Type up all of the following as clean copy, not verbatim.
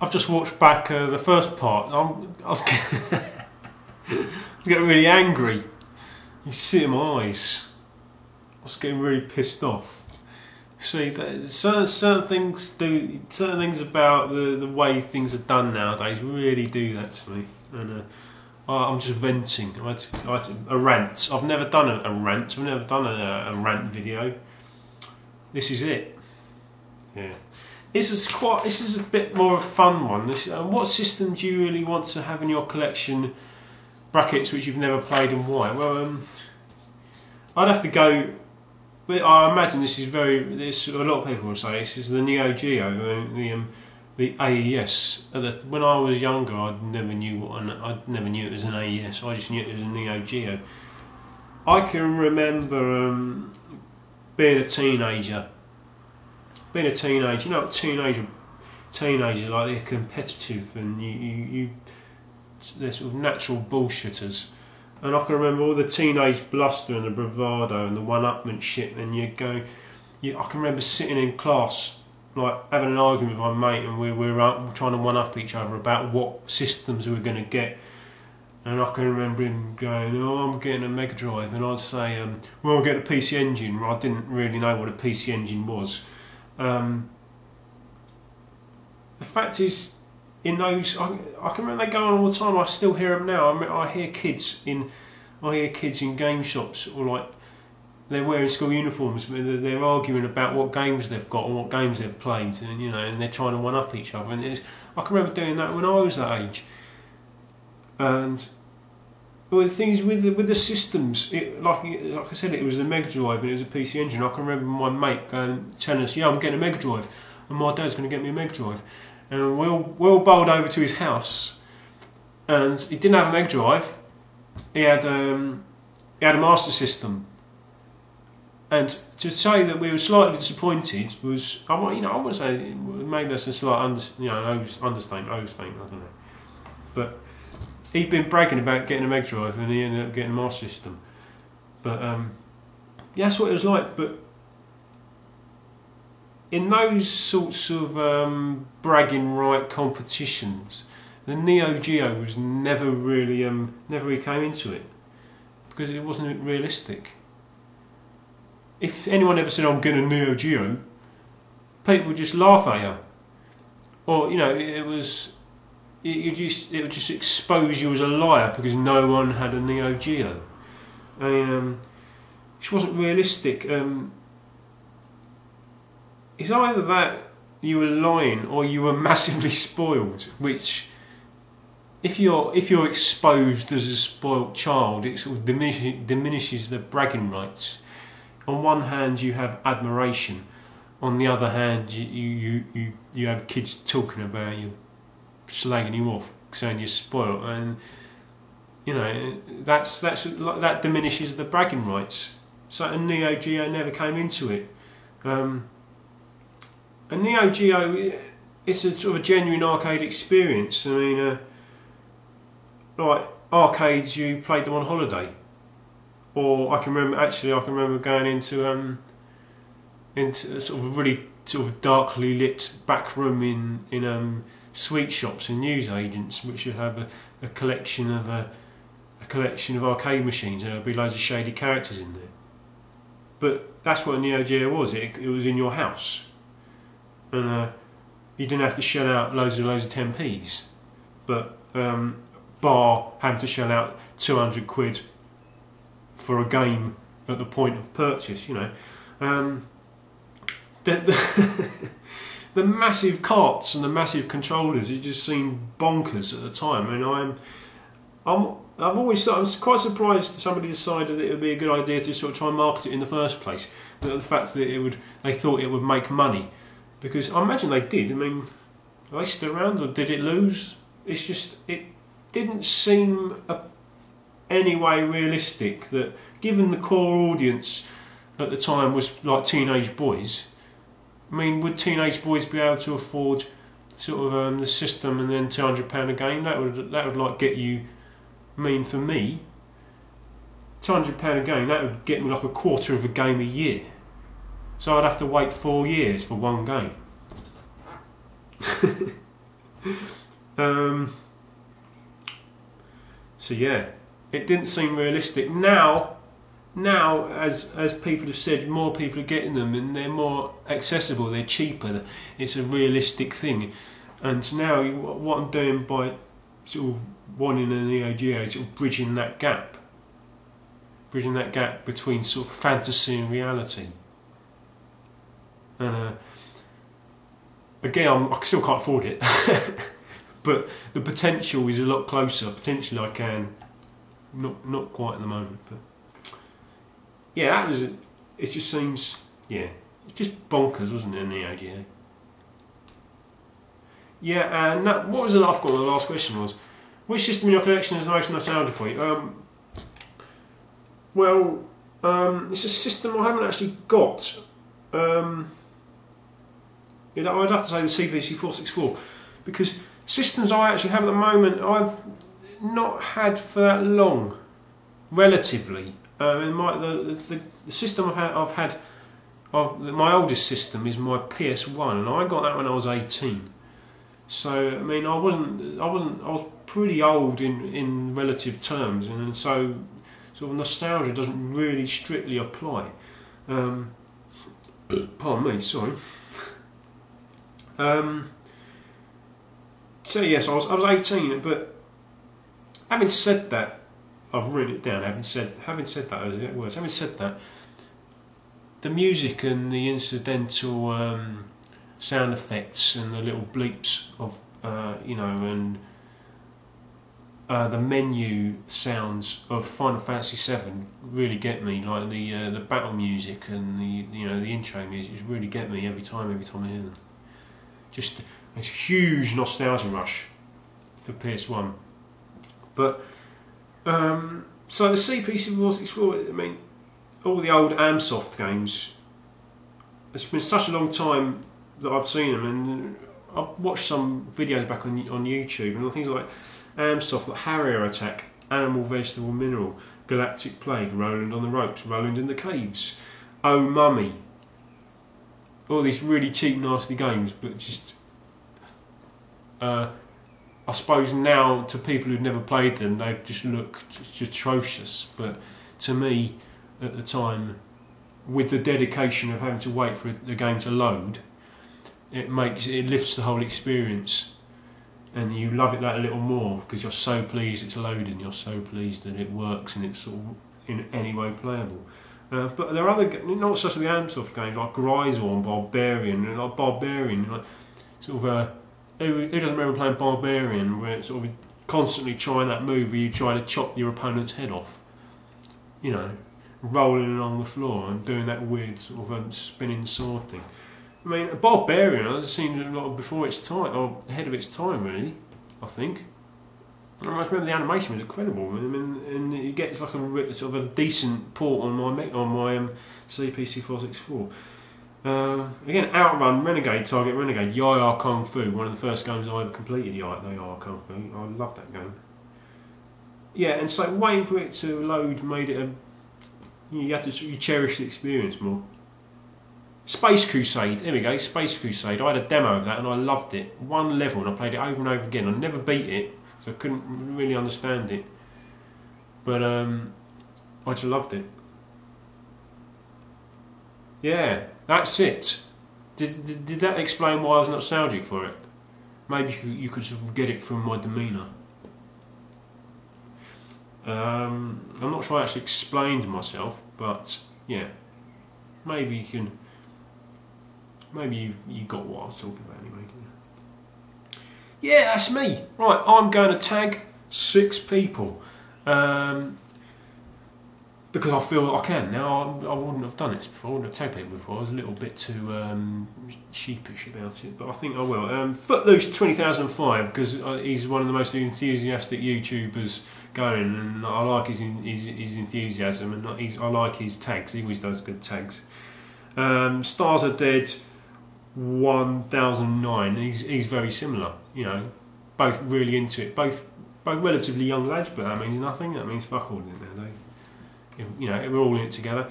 I've just watched back the first part. I was getting really angry. You see it in my eyes. I was getting really pissed off. See, certain things about the way things are done nowadays really do that to me, and I'm just venting. I had a rant. I've never done a rant. I've never done a rant video. This is it. Yeah. This is a bit more of a fun one. What system do you really want to have in your collection? Brackets which you've never played, and why? Well, I'd have to go. I imagine this is a lot of people will say this is the Neo Geo, the AES. When I was younger, I never knew it was an AES. I just knew it was a Neo Geo. I can remember being a teenager. You know, teenagers like they're competitive and they're sort of natural bullshitters. And I can remember all the teenage bluster and the bravado and the one-upmanship, and I can remember sitting in class, like having an argument with my mate, and we were trying to one-up each other about what systems we were going to get. And I can remember him going, "Oh, I'm getting a Mega Drive," and I'd say, "Well, I'll get a PC Engine." Well, I didn't really know what a PC Engine was. The fact is, in those, I can remember they go on all the time. I still hear them now. I hear kids in game shops, or like they're wearing school uniforms, but they're arguing about what games they've got and what games they've played, and and they're trying to one up each other. And I can remember doing that when I was that age. And well, the thing is with the systems, like I said, it was the Mega Drive and it was a PC Engine. I can remember my mate telling us, "Yeah, I'm getting a Mega Drive, and my dad's going to get me a Mega Drive." And we all bowled over to his house, and he didn't have a Mega Drive. He had a Master System. And to say that we were slightly disappointed was, I wouldn't say, maybe that's a slight understatement, I don't know. But he'd been bragging about getting a Mega Drive, and he ended up getting a Master System. But yeah, that's what it was like. But in those sorts of bragging right competitions, the Neo Geo was never really came into it, because it wasn't realistic. If anyone ever said, "I'm getting a Neo Geo," people would just laugh at you, or it would just expose you as a liar because no one had a Neo Geo. I mean, it wasn't realistic. It's either that you were lying or you were massively spoiled, which, if you're exposed as a spoilt child, it sort of diminishes the bragging rights. On one hand, you have admiration. On the other hand, you have kids talking about you, slagging you off, saying you're spoilt, and that diminishes the bragging rights. So a Neo Geo never came into it. A Neo Geo, it's a sort of a genuine arcade experience. I mean, like arcades, you played them on holiday, or I can remember going into a sort of really sort of darkly lit back room in sweet shops and newsagents, which would have a collection of arcade machines, and there'd be loads of shady characters in there. But that's what a Neo Geo was. It was in your house. And you didn't have to shell out loads of 10p's, but bar having to shell out 200 quid for a game at the point of purchase. The massive carts and the massive controllers, it just seemed bonkers at the time. And I'm quite surprised somebody decided that it would be a good idea to sort of try and market it in the first place. The fact that they thought it would make money. Because I imagine they did. I mean, are they still around, or did it lose? It's just, it didn't seem any way realistic that, given the core audience at the time was like teenage boys. I mean, would teenage boys be able to afford sort of the system and then £200 a game? That would like get you. I mean, for me, £200 a game, that would get me like a quarter of a game a year. So I'd have to wait 4 years for one game. So yeah, it didn't seem realistic. Now, as people have said, more people are getting them, and they're more accessible. They're cheaper. It's a realistic thing. And so now, what I'm doing by sort of wanting an EAGA is sort of bridging that gap between sort of fantasy and reality. And again, I still can't afford it, but the potential is a lot closer. Potentially, I can, not quite at the moment, but yeah, that was it. It just seems, yeah, it's just bonkers, wasn't it, an EAGA? Yeah, and what was it? I've got the last question was, which system in your collection is the most nostalgic for you? Well, it's a system I haven't actually got. I'd have to say the CPC464, because systems I actually have at the moment I've not had for that long, relatively. The system I've had, my oldest system is my PS1, and I got that when I was 18. So I mean, I was pretty old in relative terms, and so sort of nostalgia doesn't really strictly apply. Pardon me, sorry. So yes, I was 18, but having said that, I've written it down. Having said that, the music and the incidental sound effects and the little bleeps of you know, and the menu sounds of Final Fantasy VII really get me. Like the battle music and the intro music just really get me every time I hear them. Just a huge nostalgia rush for PS1. But so the CPC464, I mean, all the old Amsoft games. It's been such a long time that I've seen them, and I've watched some videos back on YouTube, and things like Amsoft, like Harrier Attack, Animal, Vegetable, Mineral, Galactic Plague, Roland on the Ropes, Roland in the Caves, Oh Mummy. All these really cheap, nasty games, but just I suppose now to people who've never played them, they just look atrocious. But to me, at the time, with the dedication of having to wait for the game to load, it lifts the whole experience, and you love it that a little more because you're so pleased it's loading, you're so pleased that it works and it's sort of in any way playable. But there are other, not such as the Amsoft games like Grisor and Barbarian, like sort of who doesn't remember playing Barbarian, where it's sort of constantly trying that move where you try to chop your opponent's head off, you know, rolling along the floor and doing that weird sort of spinning sword thing. I mean, a Barbarian, it seemed a lot before its time, or ahead of its time, really. I think. I remember the animation was incredible. I mean, and you get like a sort of a decent port on my CPC464. Again, Outrun, Renegade, Target Renegade, Yaya Kung Fu, one of the first games I ever completed. Yaya Kung Fu. I loved that game. Yeah, and so waiting for it to load made it you cherish the experience more. Space Crusade, here we go, Space Crusade. I had a demo of that and I loved it. One level and I played it over and over again. I never beat it, so I couldn't really understand it. But I just loved it. Yeah, that's it. Did that explain why I was nostalgic for it? Maybe you could sort of get it from my demeanour. I'm not sure I actually explained myself, but yeah, maybe you can. Maybe you got what I was talking about anyway. Yeah, that's me. Right, I'm going to tag 6 people because I feel I can now. I wouldn't have done this before. I wouldn't have tagged people before. I was a little bit too sheepish about it, but I think I will. Footloose 20005, because he's one of the most enthusiastic YouTubers going, and I like his enthusiasm, and I like his tags. He always does good tags. Stars Are Dead 1009. He's very similar. You know, both really into it. Both relatively young lads, but that means nothing. That means fuck all, isn't it? You know, we're all in it together.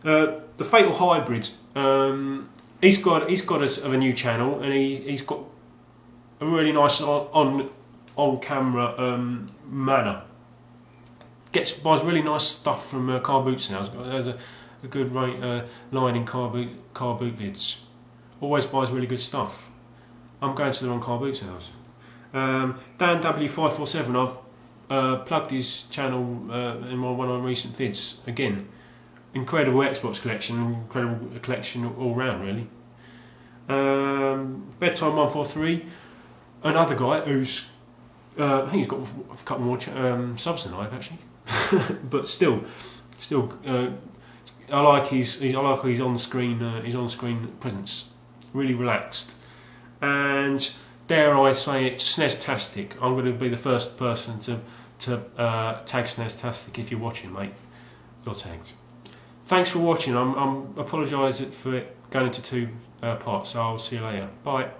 The Fatal Hybrid. He's got a new channel, and he's got a really nice on camera manner. Buys really nice stuff from car boots now. There's a good line in car boot vids. Always buys really good stuff. I'm going to the wrong car boot sales. Dan W547, I've plugged his channel in one of my recent vids. Again, incredible Xbox collection, incredible collection all round really. Bedtime 143, another guy who's I think he's got a couple more subs than I have actually, but still, I like his on-screen presence. Really relaxed, and dare I say it, xThexStigx's. I'm going to be the first person to tag xThexStigx's. If you're watching, mate, you're tagged. Thanks for watching. I'm apologise for it going into two parts. So I'll see you later. Bye.